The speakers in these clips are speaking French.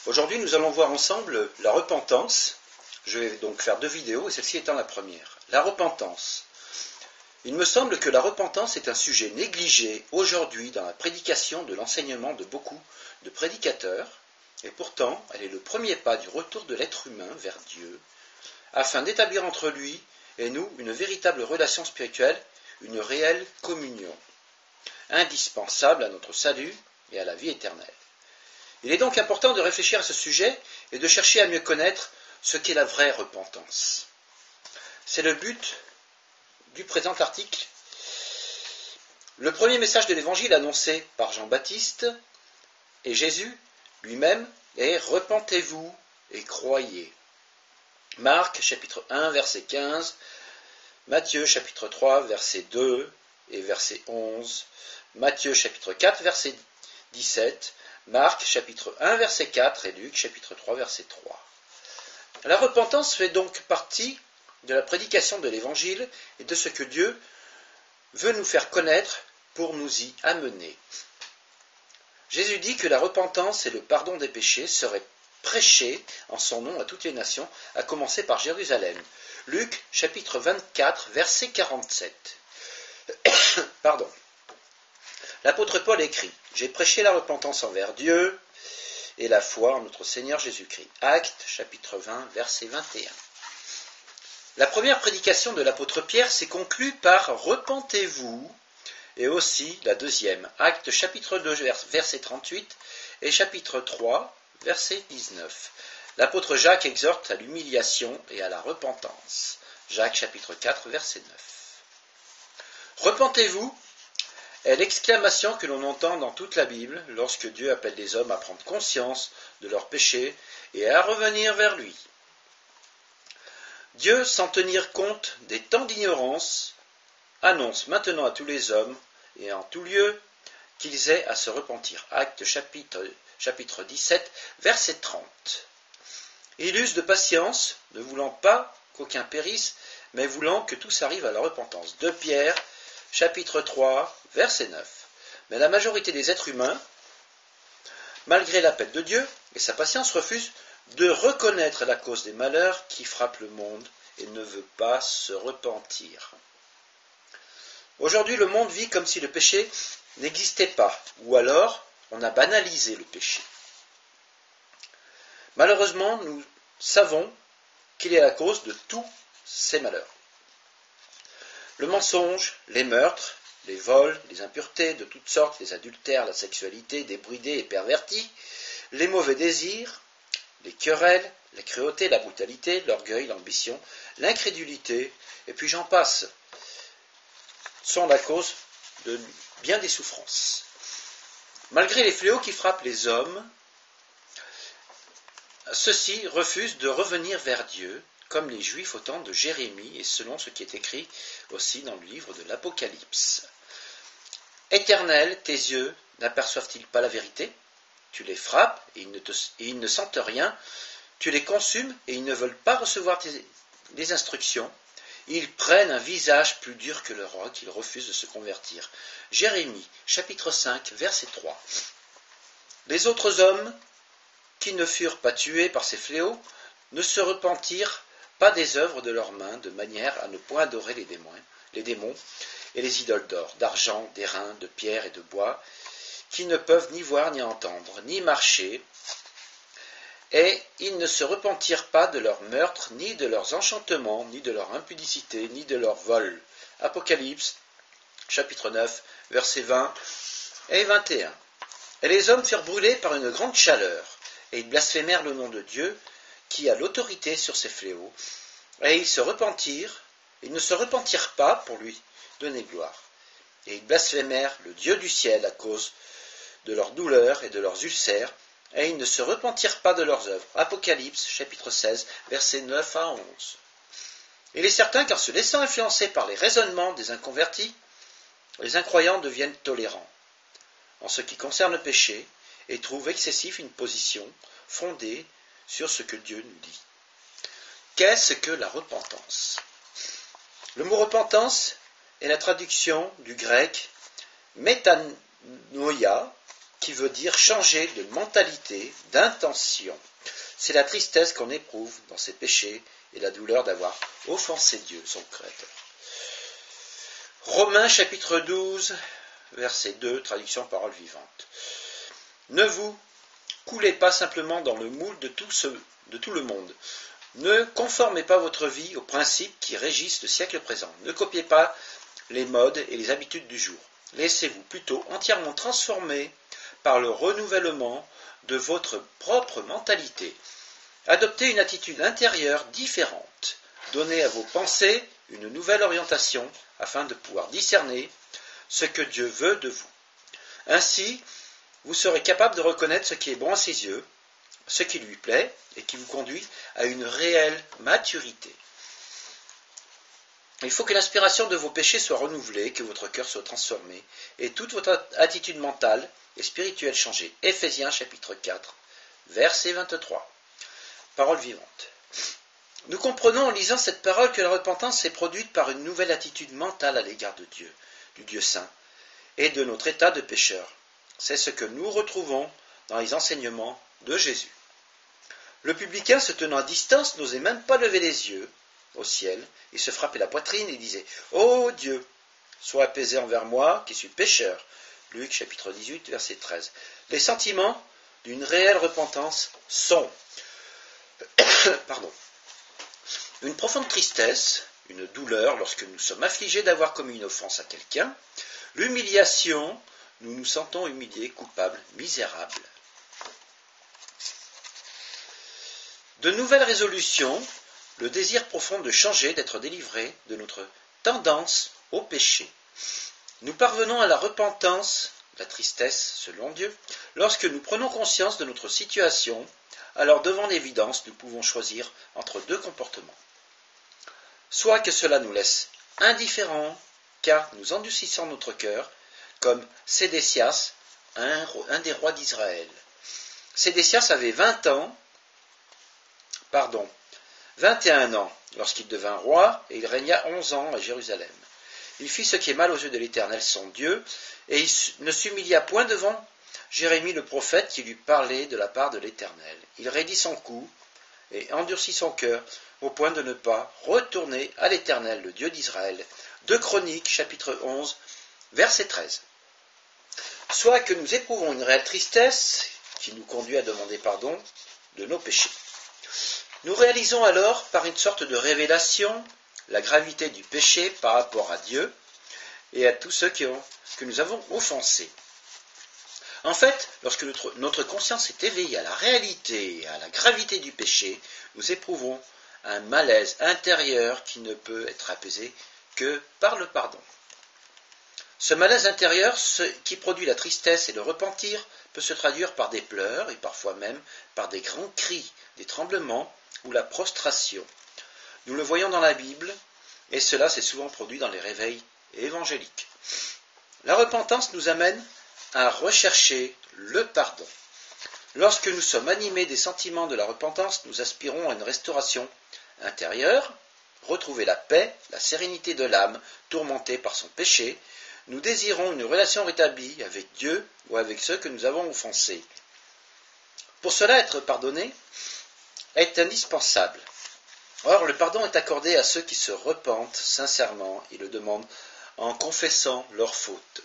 Aujourd'hui, nous allons voir ensemble la repentance. Je vais donc faire 2 vidéos et celle-ci étant la première. La repentance. Il me semble que la repentance est un sujet négligé aujourd'hui dans la prédication de l'enseignement de beaucoup de prédicateurs, et pourtant elle est le premier pas du retour de l'être humain vers Dieu, afin d'établir entre lui et nous une véritable relation spirituelle, une réelle communion, indispensable à notre salut et à la vie éternelle. Il est donc important de réfléchir à ce sujet et de chercher à mieux connaître ce qu'est la vraie repentance. C'est le but du présent article. Le premier message de l'Évangile annoncé par Jean-Baptiste et Jésus lui-même est « Repentez-vous et croyez ». Marc, chapitre 1, verset 15, Matthieu, chapitre 3, verset 2 et verset 11, Matthieu, chapitre 4, verset 17, Marc, chapitre 1, verset 4 et Luc, chapitre 3, verset 3. La repentance fait donc partie de la prédication de l'Évangile et de ce que Dieu veut nous faire connaître pour nous y amener. Jésus dit que la repentance et le pardon des péchés seraient prêchés en son nom à toutes les nations, à commencer par Jérusalem. Luc, chapitre 24, verset 47. Pardon. L'apôtre Paul écrit « J'ai prêché la repentance envers Dieu et la foi en notre Seigneur Jésus-Christ. » Actes, chapitre 20, verset 21. La première prédication de l'apôtre Pierre s'est conclue par « Repentez-vous » et aussi la deuxième, Actes, chapitre 2, verset 38 et chapitre 3, verset 19. L'apôtre Jacques exhorte à l'humiliation et à la repentance. Jacques, chapitre 4, verset 9. Repentez-vous est l'exclamation que l'on entend dans toute la Bible lorsque Dieu appelle les hommes à prendre conscience de leurs péchés et à revenir vers lui. Dieu, sans tenir compte des temps d'ignorance, annonce maintenant à tous les hommes et en tout lieu qu'ils aient à se repentir. Actes chapitre 17, verset 30. Il use de patience, ne voulant pas qu'aucun périsse, mais voulant que tous arrivent à la repentance. 2 Pierre, chapitre 3, verset 9. Mais la majorité des êtres humains, malgré l'appel de Dieu et sa patience, refuse de reconnaître la cause des malheurs qui frappent le monde et ne veut pas se repentir. Aujourd'hui, le monde vit comme si le péché n'existait pas, ou alors on a banalisé le péché. Malheureusement, nous savons qu'il est la cause de tous ces malheurs. Le mensonge, les meurtres, les vols, les impuretés de toutes sortes, les adultères, la sexualité débridée et pervertie, les mauvais désirs, les querelles, la cruauté, la brutalité, l'orgueil, l'ambition, l'incrédulité, et puis j'en passe, sont la cause de bien des souffrances. Malgré les fléaux qui frappent les hommes, ceux-ci refusent de revenir vers Dieu, comme les Juifs au temps de Jérémie, et selon ce qui est écrit aussi dans le livre de l'Apocalypse. Éternel, tes yeux n'aperçoivent-ils pas la vérité? Tu les frappes et ils ne sentent rien. Tu les consumes et ils ne veulent pas recevoir les instructions. Ils prennent un visage plus dur que le roc, ils refusent de se convertir. Jérémie, chapitre 5, verset 3. Les autres hommes qui ne furent pas tués par ces fléaux ne se repentirent pas des œuvres de leurs mains, de manière à ne point adorer les démons et les idoles d'or, d'argent, d'airain, de pierre et de bois, qui ne peuvent ni voir, ni entendre, ni marcher, et ils ne se repentirent pas de leurs meurtres, ni de leurs enchantements, ni de leur impudicité, ni de leur vol. Apocalypse, chapitre 9, versets 20 et 21. Et les hommes furent brûlés par une grande chaleur, et ils blasphémèrent le nom de Dieu, qui a l'autorité sur ces fléaux, et ils ne se repentirent pas pour lui donner gloire. Et ils blasphémèrent le Dieu du ciel à cause de leurs douleurs et de leurs ulcères, et ils ne se repentirent pas de leurs œuvres. Apocalypse, chapitre 16, versets 9 à 11. Il est certain qu'en se laissant influencer par les raisonnements des inconvertis, les incroyants deviennent tolérants en ce qui concerne le péché et trouvent excessif une position fondée sur ce que Dieu nous dit. Qu'est-ce que la repentance? Le mot repentance est la traduction du grec métanoïa, qui veut dire changer de mentalité, d'intention. C'est la tristesse qu'on éprouve dans ses péchés et la douleur d'avoir offensé Dieu, son Créateur. Romains chapitre 12, verset 2, traduction parole vivante. Ne vous coulez pas simplement dans le moule de tout le monde. Ne conformez pas votre vie aux principes qui régissent le siècle présent. Ne copiez pas les modes et les habitudes du jour. Laissez-vous plutôt entièrement transformer par le renouvellement de votre propre mentalité. Adoptez une attitude intérieure différente. Donnez à vos pensées une nouvelle orientation afin de pouvoir discerner ce que Dieu veut de vous. Ainsi, vous serez capable de reconnaître ce qui est bon à ses yeux, ce qui lui plaît et qui vous conduit à une réelle maturité. Il faut que l'inspiration de vos péchés soit renouvelée, que votre cœur soit transformé et toute votre attitude mentale et spirituelle changée. Éphésiens chapitre 4, verset 23. Parole vivante. Nous comprenons en lisant cette parole que la repentance est produite par une nouvelle attitude mentale à l'égard de Dieu, du Dieu saint, et de notre état de pécheur. C'est ce que nous retrouvons dans les enseignements de Jésus. Le publicain, se tenant à distance, n'osait même pas lever les yeux au ciel et se frappait la poitrine et disait « Ô Dieu, sois apaisé envers moi qui suis pécheur ». Luc chapitre 18, verset 13. Les sentiments d'une réelle repentance sont une profonde tristesse, une douleur lorsque nous sommes affligés d'avoir commis une offense à quelqu'un, l'humiliation, nous nous sentons humiliés, coupables, misérables. De nouvelles résolutions, le désir profond de changer, d'être délivré de notre tendance au péché. Nous parvenons à la repentance, la tristesse selon Dieu, lorsque nous prenons conscience de notre situation. Alors devant l'évidence, nous pouvons choisir entre deux comportements. Soit que cela nous laisse indifférents, car nous endurcissons notre cœur, comme Sédécias, un des rois d'Israël. Sédécias avait 21 ans lorsqu'il devint roi, et il régna 11 ans à Jérusalem. Il fit ce qui est mal aux yeux de l'Éternel son Dieu, et il ne s'humilia point devant Jérémie le prophète qui lui parlait de la part de l'Éternel. Il raidit son cou et endurcit son cœur au point de ne pas retourner à l'Éternel, le Dieu d'Israël. 2 Chroniques, chapitre 11, verset 13. Soit que nous éprouvons une réelle tristesse qui nous conduit à demander pardon de nos péchés. Nous réalisons alors, par une sorte de révélation, la gravité du péché par rapport à Dieu et à tous ceux que nous avons offensés. En fait, lorsque notre conscience est éveillée à la réalité et à la gravité du péché, nous éprouvons un malaise intérieur qui ne peut être apaisé que par le pardon. Ce malaise intérieur, qui produit la tristesse et le repentir, peut se traduire par des pleurs et parfois même par des grands cris, des tremblements ou la prostration. Nous le voyons dans la Bible, et cela s'est souvent produit dans les réveils évangéliques. La repentance nous amène à rechercher le pardon. Lorsque nous sommes animés des sentiments de la repentance, nous aspirons à une restauration intérieure, retrouver la paix, la sérénité de l'âme tourmentée par son péché. Nous désirons une relation rétablie avec Dieu ou avec ceux que nous avons offensés. Pour cela, être pardonné est indispensable. Or, le pardon est accordé à ceux qui se repentent sincèrement et le demandent en confessant leurs fautes.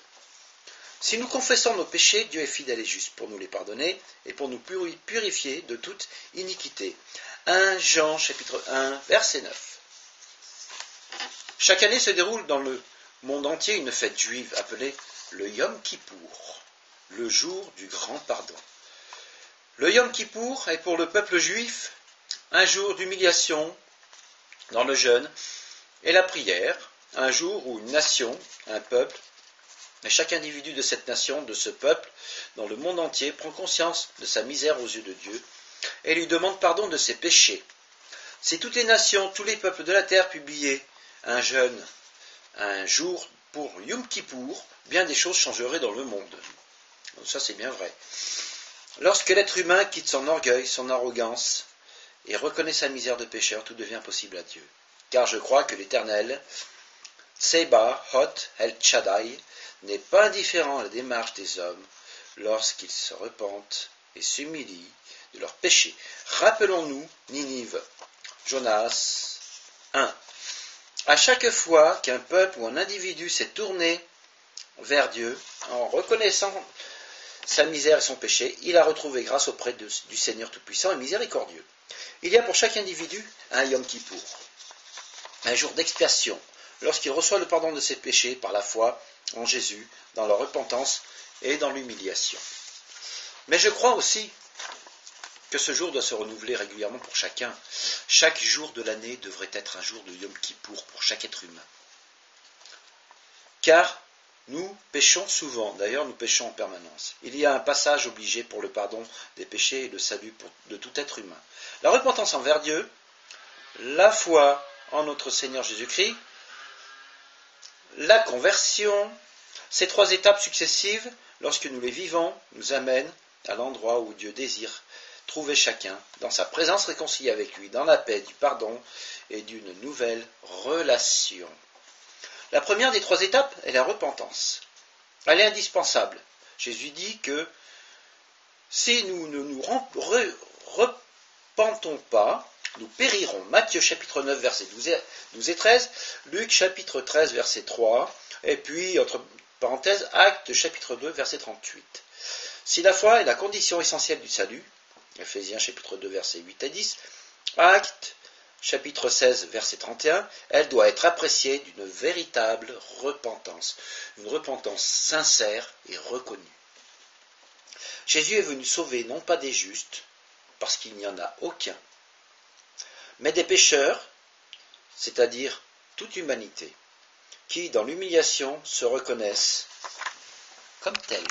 Si nous confessons nos péchés, Dieu est fidèle et juste pour nous les pardonner et pour nous purifier de toute iniquité. 1 Jean chapitre 1 verset 9. Chaque année se déroule dans le monde entier une fête juive appelée le Yom Kippour, le jour du grand pardon. Le Yom Kippour est pour le peuple juif un jour d'humiliation dans le jeûne et la prière, un jour où une nation, un peuple, et chaque individu de cette nation, de ce peuple, dans le monde entier, prend conscience de sa misère aux yeux de Dieu et lui demande pardon de ses péchés. Si toutes les nations, tous les peuples de la terre publiaient un jeûne, un jour pour Yom Kippour, bien des choses changeraient dans le monde. Donc ça c'est bien vrai. Lorsque l'être humain quitte son orgueil, son arrogance, et reconnaît sa misère de pécheur, tout devient possible à Dieu. Car je crois que l'Éternel, Tseba, Hot, El Shaddai, n'est pas indifférent à la démarche des hommes lorsqu'ils se repentent et s'humilient de leurs péchés. Rappelons-nous Ninive, Jonas 1. À chaque fois qu'un peuple ou un individu s'est tourné vers Dieu, en reconnaissant sa misère et son péché, il a retrouvé grâce auprès du Seigneur Tout-Puissant et miséricordieux. Il y a pour chaque individu un Yom Kippour, un jour d'expiation, lorsqu'il reçoit le pardon de ses péchés par la foi en Jésus, dans la repentance et dans l'humiliation. Mais je crois aussi que ce jour doit se renouveler régulièrement pour chacun. Chaque jour de l'année devrait être un jour de Yom Kippour pour chaque être humain. Car nous péchons souvent, d'ailleurs nous péchons en permanence. Il y a un passage obligé pour le pardon des péchés et le salut de tout être humain. La repentance envers Dieu, la foi en notre Seigneur Jésus-Christ, la conversion, ces trois étapes successives, lorsque nous les vivons, nous amènent à l'endroit où Dieu désire trouver chacun dans sa présence réconciliée avec lui, dans la paix, du pardon et d'une nouvelle relation. La première des trois étapes est la repentance. Elle est indispensable. Jésus dit que si nous ne nous repentons pas, nous périrons. Matthieu chapitre 9 versets 12 et 13, Luc chapitre 13 verset 3, et puis entre parenthèses Actes chapitre 2 verset 38. Si la foi est la condition essentielle du salut, Ephésiens chapitre 2 versets 8 à 10, Actes chapitre 16 verset 31, elle doit être appréciée d'une véritable repentance, une repentance sincère et reconnue. Jésus est venu sauver non pas des justes, parce qu'il n'y en a aucun, mais des pécheurs, c'est-à-dire toute humanité, qui dans l'humiliation se reconnaissent comme tels.